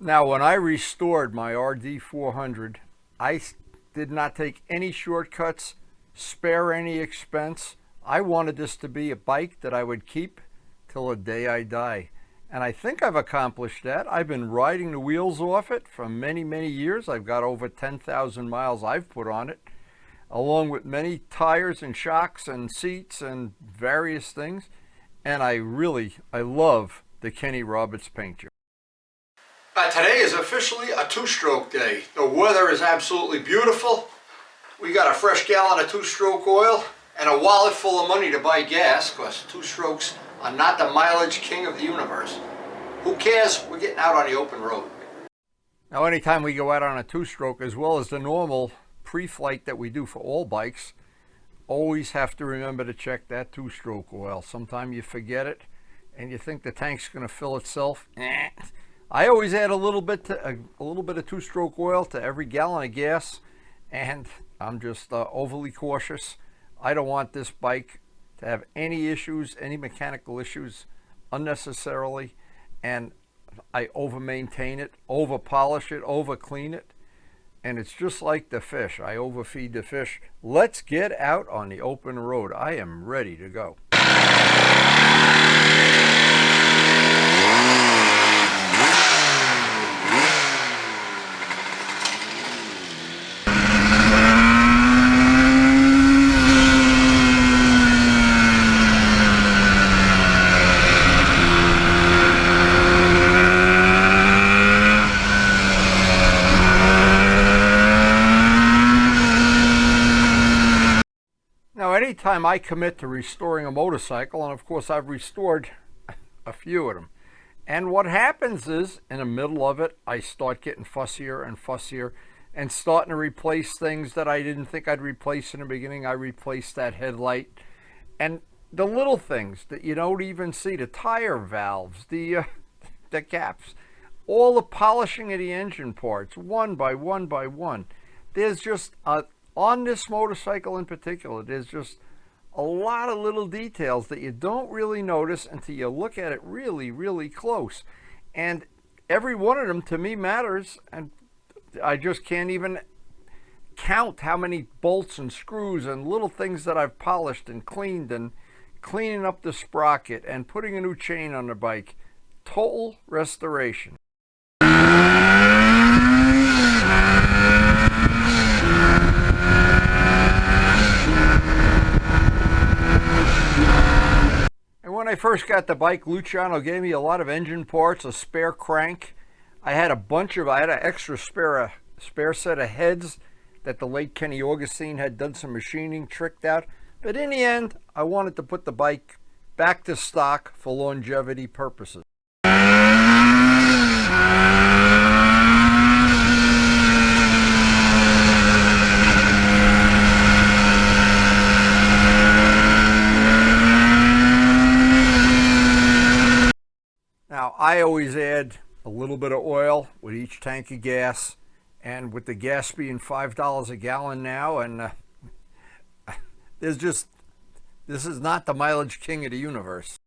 Now, when I restored my RD400, I did not take any shortcuts, spare any expense. I wanted this to be a bike that I would keep till the day I die. And I think I've accomplished that. I've been riding the wheels off it for many, many years. I've got over 10,000 miles I've put on it, along with many tires and shocks and seats and various things. And I love the Kenny Roberts paint job. Today is officially a two-stroke day. The weather is absolutely beautiful. We got a fresh gallon of two-stroke oil and a wallet full of money to buy gas, because two-strokes are not the mileage king of the universe. Who cares? We're getting out on the open road. Now, anytime we go out on a two-stroke, as well as the normal pre-flight that we do for all bikes, always have to remember to check that two-stroke oil. Sometimes you forget it and you think the tank's going to fill itself. I always add a little bit of two-stroke oil to every gallon of gas, and I'm just overly cautious. I don't want this bike to have any issues, any mechanical issues unnecessarily, and I over-maintain it, over-polish it, over-clean it, and it's just like the fish. I overfeed the fish. Let's get out on the open road. I am ready to go. Anytime I commit to restoring a motorcycle, and of course I've restored a few of them, and what happens is, in the middle of it, I start getting fussier and fussier and starting to replace things that I didn't think I'd replace in the beginning. I replaced that headlight and the little things that you don't even see, the tire valves, the caps, all the polishing of the engine parts, one by one by one. There's just on this motorcycle in particular, there's just a lot of little details that you don't really notice until you look at it really, really close. And every one of them to me matters, and I just can't even count how many bolts and screws and little things that I've polished and cleaned, and cleaning up the sprocket and putting a new chain on the bike. Total restoration. When I first got the bike, Luciano gave me a lot of engine parts, a spare crank. I had an extra spare set of heads that the late Kenny Augustine had done some machining, tricked out. But in the end, I wanted to put the bike back to stock for longevity purposes. Now, I always add a little bit of oil with each tank of gas, and with the gas being $5 a gallon now, and this is not the mileage king of the universe.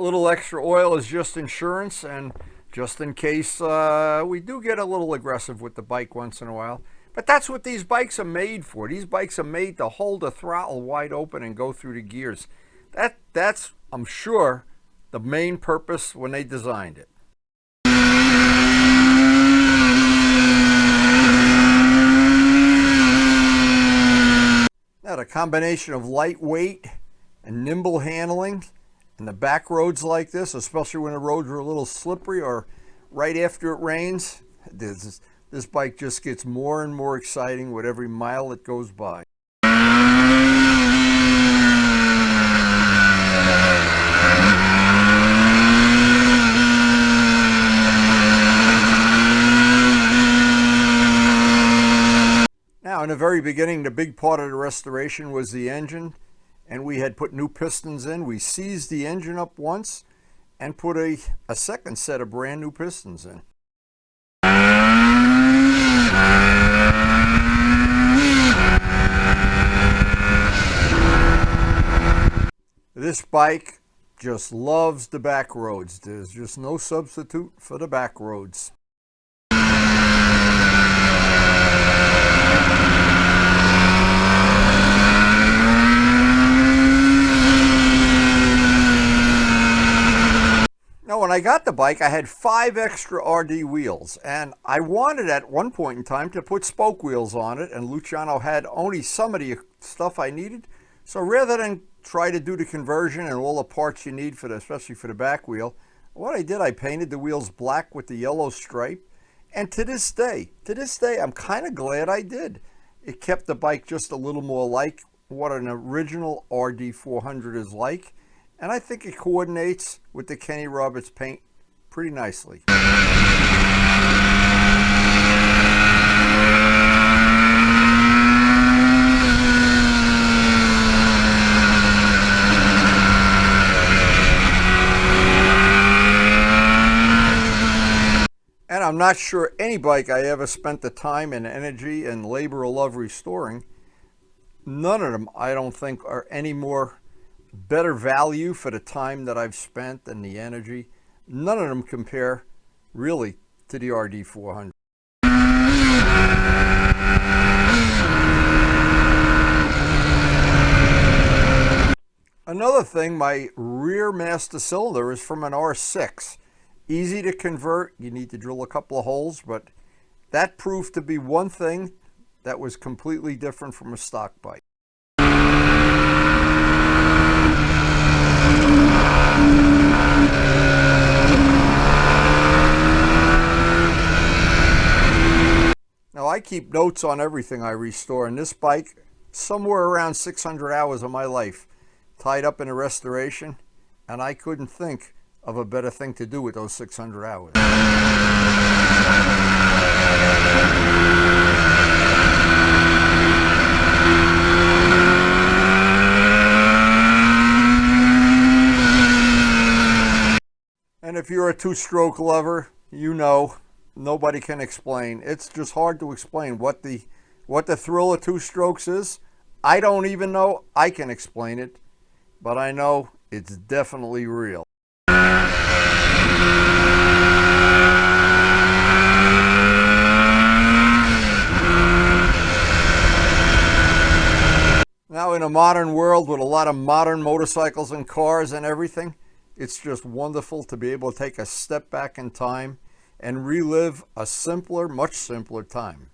Little extra oil is just insurance, and just in case we do get a little aggressive with the bike once in a while. But that's what these bikes are made for. These bikes are made to hold the throttle wide open and go through the gears. That's, I'm sure, the main purpose when they designed it. Now, the combination of lightweight and nimble handling and the back roads like this, especially when the roads are a little slippery or right after it rains, this bike just gets more and more exciting with every mile that goes by. Now, in the very beginning, the big part of the restoration was the engine, and we had put new pistons in. We seized the engine up once and put a second set of brand new pistons in. This bike just loves the back roads. There's just no substitute for the back roads. Now, when I got the bike, I had 5 extra RD wheels, and I wanted at one point in time to put spoke wheels on it, and Luciano had only some of the stuff I needed. So rather than try to do the conversion and all the parts you need for the, especially for the back wheel, what I did, I painted the wheels black with the yellow stripe. And to this day, I'm kind of glad I did. It kept the bike just a little more like what an original RD400 is like. And I think it coordinates with the Kenny Roberts paint pretty nicely. And I'm not sure any bike I ever spent the time and energy and labor of love restoring, none of them I don't think are any more better value for the time that I've spent and the energy. None of them compare really to the RD400. Another thing, my rear master cylinder is from an R6. Easy to convert. You need to drill a couple of holes, but that proved to be one thing that was completely different from a stock bike. Now, I keep notes on everything I restore, and this bike, somewhere around 600 hours of my life tied up in a restoration, and I couldn't think of a better thing to do with those 600 hours. And if you're a two-stroke lover, you know, nobody can explain. It's just hard to explain what the thrill of two strokes is. I don't even know I can explain it, but I know it's definitely real. Now, in a modern world with a lot of modern motorcycles and cars and everything, it's just wonderful to be able to take a step back in time and relive a simpler, much simpler time.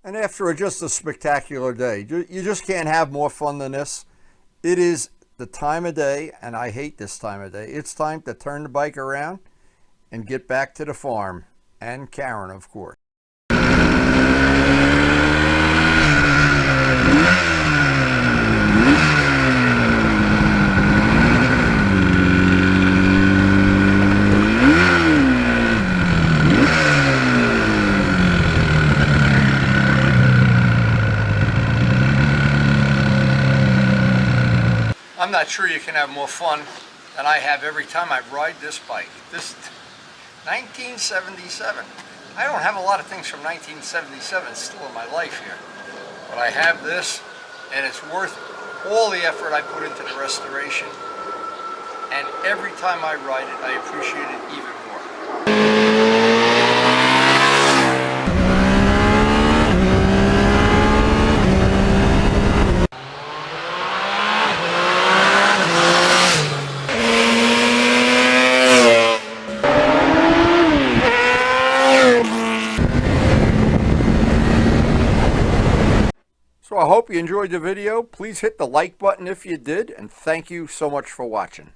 And after just a spectacular day, you just can't have more fun than this. It is the time of day, and I hate this time of day. It's time to turn the bike around and get back to the farm, and Karen, of course. I'm not sure you can have more fun than I have every time I ride this bike. This 1977. I don't have a lot of things from 1977 still in my life here, but I have this, and it's worth all the effort I put into the restoration. And every time I ride it, I appreciate it even more. So I hope you enjoyed the video. Please hit the like button if you did, and thank you so much for watching.